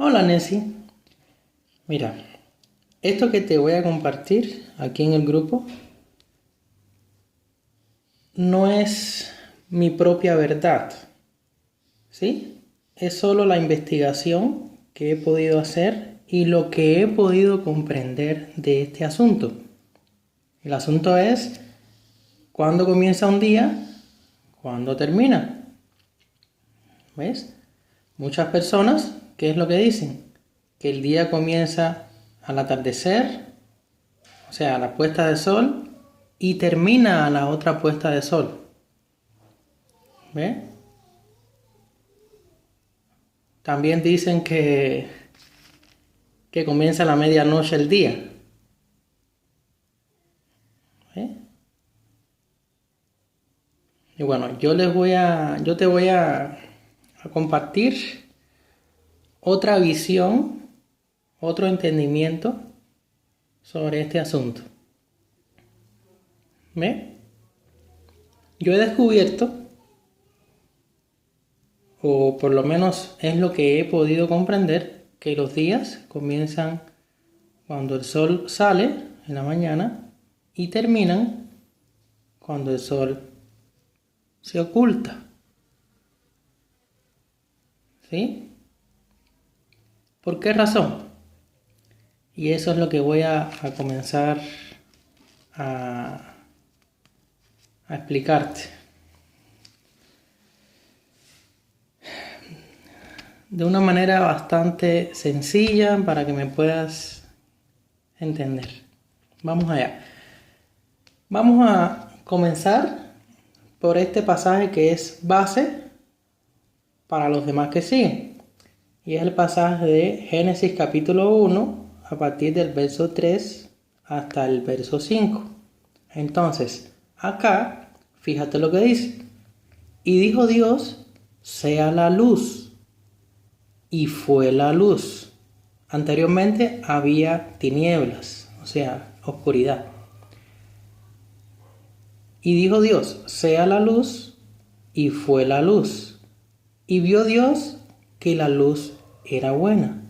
Hola Nessie, mira, esto que te voy a compartir aquí en el grupo no es mi propia verdad, ¿sí? Es solo la investigación que he podido hacer y lo que he podido comprender de este asunto. El asunto es cuándo comienza un día, cuándo termina. ¿Ves? Muchas personas, ¿qué es lo que dicen? Que el día comienza al atardecer, o sea, a la puesta de sol, y termina a la otra puesta de sol. ¿Ves? También dicen que comienza a la medianoche el día. ¿Ves? Y bueno, yo te voy a compartir otra visión, otro entendimiento sobre este asunto. ¿Ves? Yo he descubierto, o por lo menos es lo que he podido comprender, que los días comienzan cuando el sol sale en la mañana y terminan cuando el sol se oculta. ¿Sí? ¿Por qué razón? Y eso es lo que voy a comenzar a explicarte. De una manera bastante sencilla para que me puedas entender. Vamos allá. Vamos a comenzar por este pasaje que es base para los demás que siguen. Y es el pasaje de Génesis capítulo 1 a partir del verso 3 hasta el verso 5. Entonces, acá, fíjate lo que dice. Y dijo Dios, sea la luz. Y fue la luz. Anteriormente había tinieblas, o sea, oscuridad. Y dijo Dios, sea la luz. Y fue la luz. Y vio Dios que la luz era buena.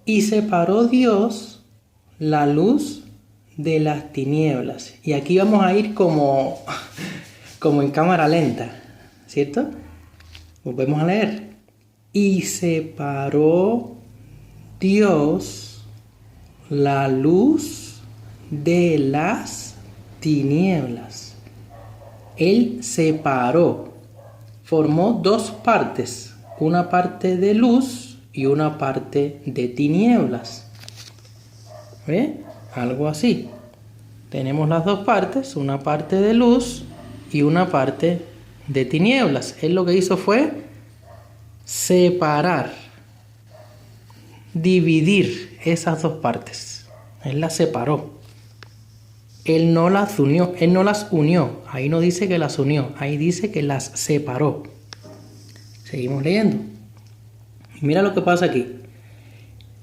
Y separó Dios la luz de las tinieblas. Y aquí vamos a ir como en cámara lenta, ¿cierto? Volvemos a leer. Y separó Dios la luz de las tinieblas. Él separó, formó dos partes, una parte de luz y una parte de tinieblas. ¿Ve? Algo así. Tenemos las dos partes, una parte de luz y una parte de tinieblas. Él lo que hizo fue separar, dividir esas dos partes. Él las separó. Él no las unió. Ahí no dice que las unió, ahí dice que las separó. Seguimos leyendo. Mira lo que pasa aquí.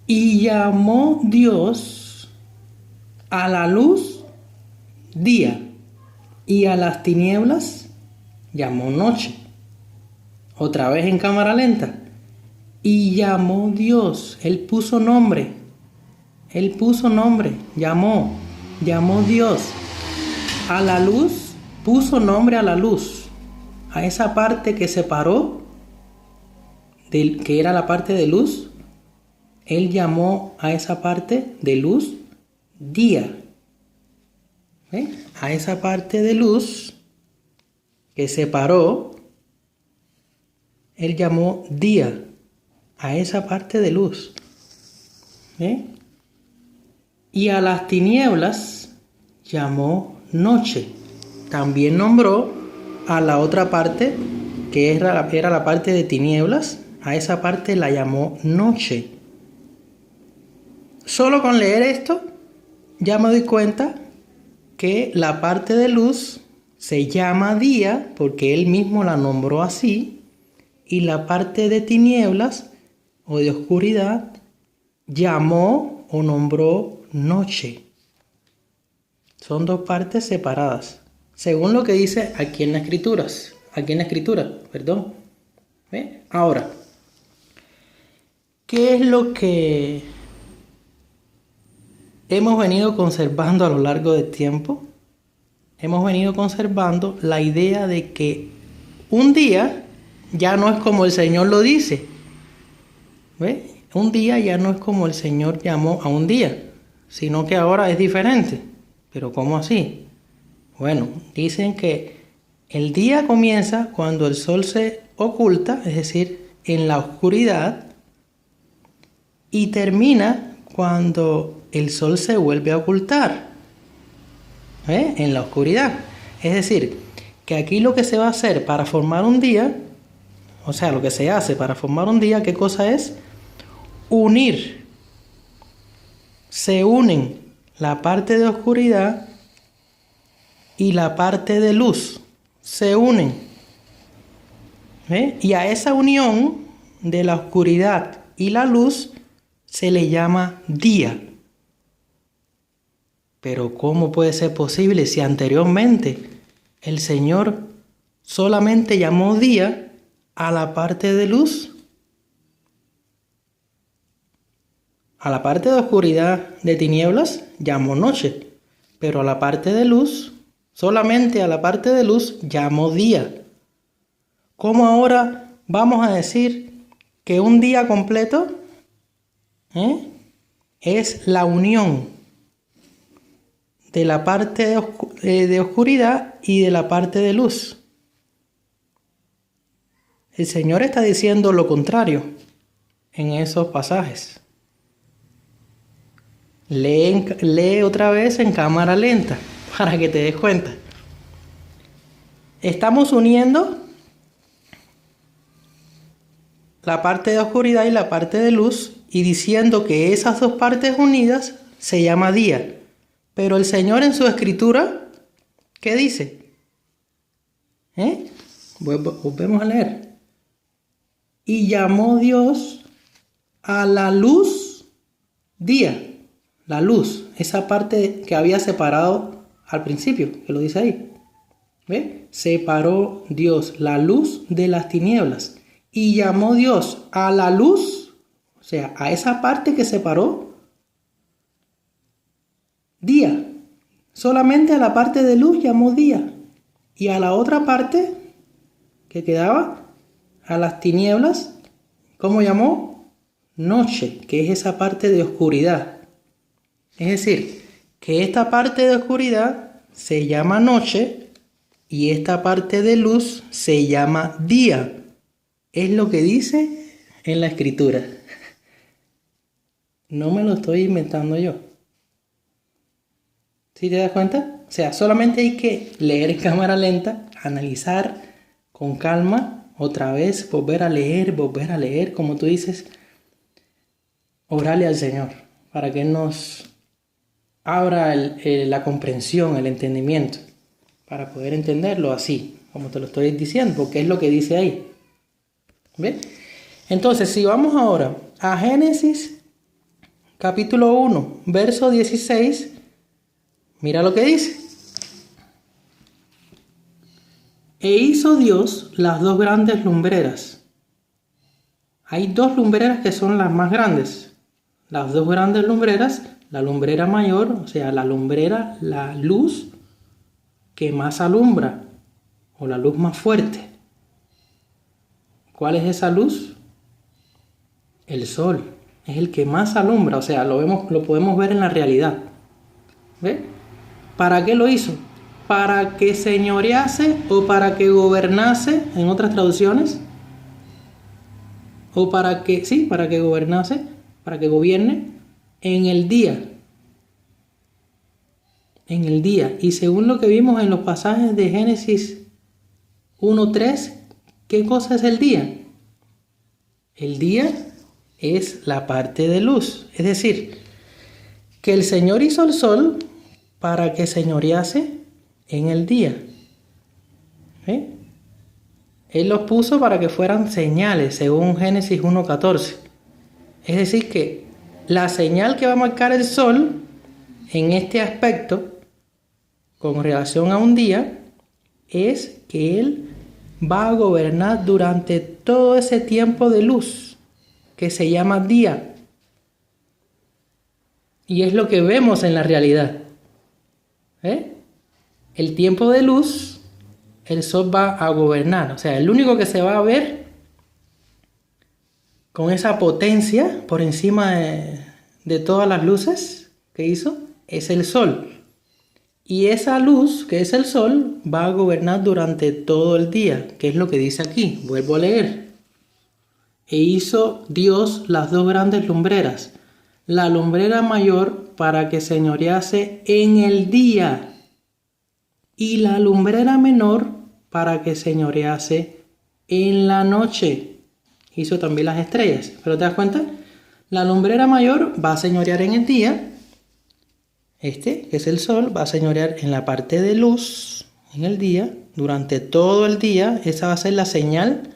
Y llamó Dios a la luz día y a las tinieblas llamó noche. Otra vez en cámara lenta. Y llamó Dios. Él puso nombre. Llamó Dios a la luz, puso nombre a la luz, a esa parte que separó, que era la parte de luz. Él llamó a esa parte de luz día. ¿Ven? A esa parte de luz que separó, él llamó día, a esa parte de luz. ¿Ven? Y a las tinieblas llamó noche. También nombró a la otra parte, que era la parte de tinieblas, a esa parte la llamó noche. Solo con leer esto, ya me doy cuenta que la parte de luz se llama día, porque él mismo la nombró así, y la parte de tinieblas o de oscuridad llamó o nombró noche. Son dos partes separadas, según lo que dice aquí en la escritura, perdón. ¿Ve? Ahora, ¿Qué es lo que hemos venido conservando a lo largo del tiempo? Hemos venido conservando la idea de que un día ya no es como el Señor lo dice. ¿Ve? Un día ya no es como el Señor llamó a un día, sino que ahora es diferente. ¿Pero cómo así? Bueno, dicen que el día comienza cuando el sol se oculta, es decir, en la oscuridad, y termina cuando el sol se vuelve a ocultar, en la oscuridad. Es decir, que aquí lo que se va a hacer para formar un día, o sea, lo que se hace para formar un día, ¿qué cosa es? Unir. Se unen la parte de oscuridad y la parte de luz. Se unen. Y a esa unión de la oscuridad y la luz se le llama día. Pero ¿cómo puede ser posible si anteriormente el Señor solamente llamó día a la parte de luz? A la parte de oscuridad, de tinieblas, llamó noche, pero a la parte de luz, solamente a la parte de luz, llamó día. ¿Cómo ahora vamos a decir que un día completo es la unión de la parte de oscuridad y de la parte de luz? El Señor está diciendo lo contrario en esos pasajes. Lee otra vez en cámara lenta para que te des cuenta. Estamos uniendo la parte de oscuridad y la parte de luz y diciendo que esas dos partes unidas se llama día. Pero el Señor en su escritura, ¿qué dice? Volvemos a leer. Y llamó Dios a la luz día. La luz, esa parte que había separado al principio, que lo dice ahí. ¿Ve? Separó Dios la luz de las tinieblas. Y llamó Dios a la luz, o sea, a esa parte que separó, día. Solamente a la parte de luz llamó día. Y a la otra parte que quedaba, a las tinieblas, ¿cómo llamó? Noche, que es esa parte de oscuridad. Es decir, que esta parte de oscuridad se llama noche y esta parte de luz se llama día. Es lo que dice en la escritura. No me lo estoy inventando yo. ¿Sí te das cuenta? O sea, solamente hay que leer en cámara lenta, analizar con calma, otra vez, volver a leer, como tú dices, orarle al Señor para que Él nos abra la comprensión, el entendimiento, para poder entenderlo así, como te lo estoy diciendo, porque es lo que dice ahí. ¿Ves? Entonces, si vamos ahora a Génesis, capítulo 1, verso 16, mira lo que dice. E hizo Dios las dos grandes lumbreras. Hay dos lumbreras que son las más grandes. Las dos grandes lumbreras, la lumbrera mayor, o sea, la luz que más alumbra, o la luz más fuerte. ¿Cuál es esa luz? El sol. Es el que más alumbra, o sea, lo podemos ver en la realidad. ¿Ve? ¿Para qué lo hizo? Para que señorease o para que gobernase, en otras traducciones. O para que gobernase, para que gobierne en el día. En el día. Y según lo que vimos en los pasajes de Génesis 1:3, ¿qué cosa es el día? El día es la parte de luz. Es decir, que el Señor hizo el sol para que señorease en el día. Él los puso para que fueran señales, según Génesis 1:14. Es decir, que la señal que va a marcar el sol en este aspecto, con relación a un día, es que Él va a gobernar durante todo ese tiempo de luz. que se llama día. Y es lo que vemos en la realidad. El tiempo de luz, el sol va a gobernar. O sea, el único que se va a ver con esa potencia por encima de todas las luces que hizo es el sol. Y esa luz, que es el sol, va a gobernar durante todo el día, que es lo que dice aquí. Vuelvo a leer. E hizo Dios las dos grandes lumbreras, la lumbrera mayor para que señorease en el día y la lumbrera menor para que señorease en la noche. Hizo también las estrellas. ¿Pero te das cuenta? La lumbrera mayor va a señorear en el día. Que es el sol, va a señorear en la parte de luz en el día. Durante todo el día, esa va a ser la señal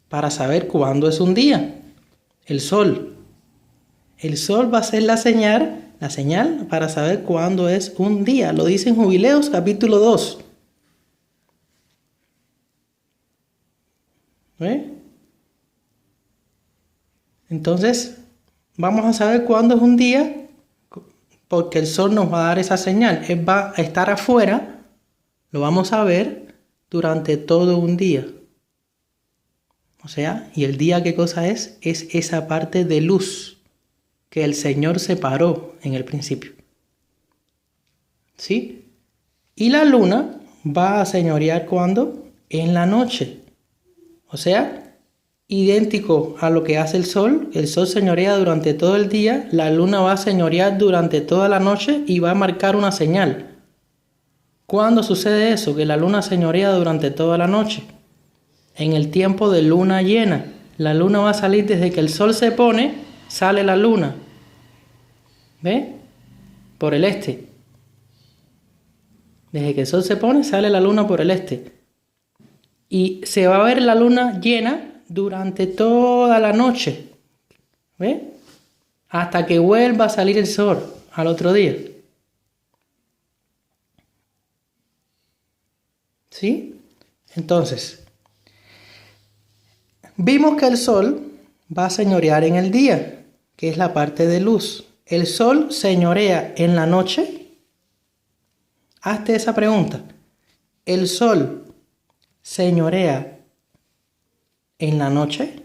para saber cuándo es un día. El sol. El sol va a ser la señal para saber cuándo es un día. Lo dice en Jubileos capítulo 2. Entonces, vamos a saber cuándo es un día porque el sol nos va a dar esa señal. Él va a estar afuera, lo vamos a ver durante todo un día. O sea, ¿y el día qué cosa es? Es esa parte de luz que el Señor separó en el principio. ¿Sí? Y la luna va a señorear ¿cuándo? En la noche. O sea, idéntico a lo que hace el sol señorea durante todo el día, la luna va a señorear durante toda la noche y va a marcar una señal. ¿Cuándo sucede eso? Que la luna señorea durante toda la noche. En el tiempo de luna llena. La luna va a salir desde que el sol se pone, sale la luna. ¿Ve? Por el este. Desde que el sol se pone, sale la luna por el este. Y se va a ver la luna llena durante toda la noche. ¿Ve? Hasta que vuelva a salir el sol al otro día. ¿Sí? Entonces, vimos que el sol va a señorear en el día, que es la parte de luz. ¿El sol señorea en la noche? Hazte esa pregunta. ¿El sol señorea en la noche?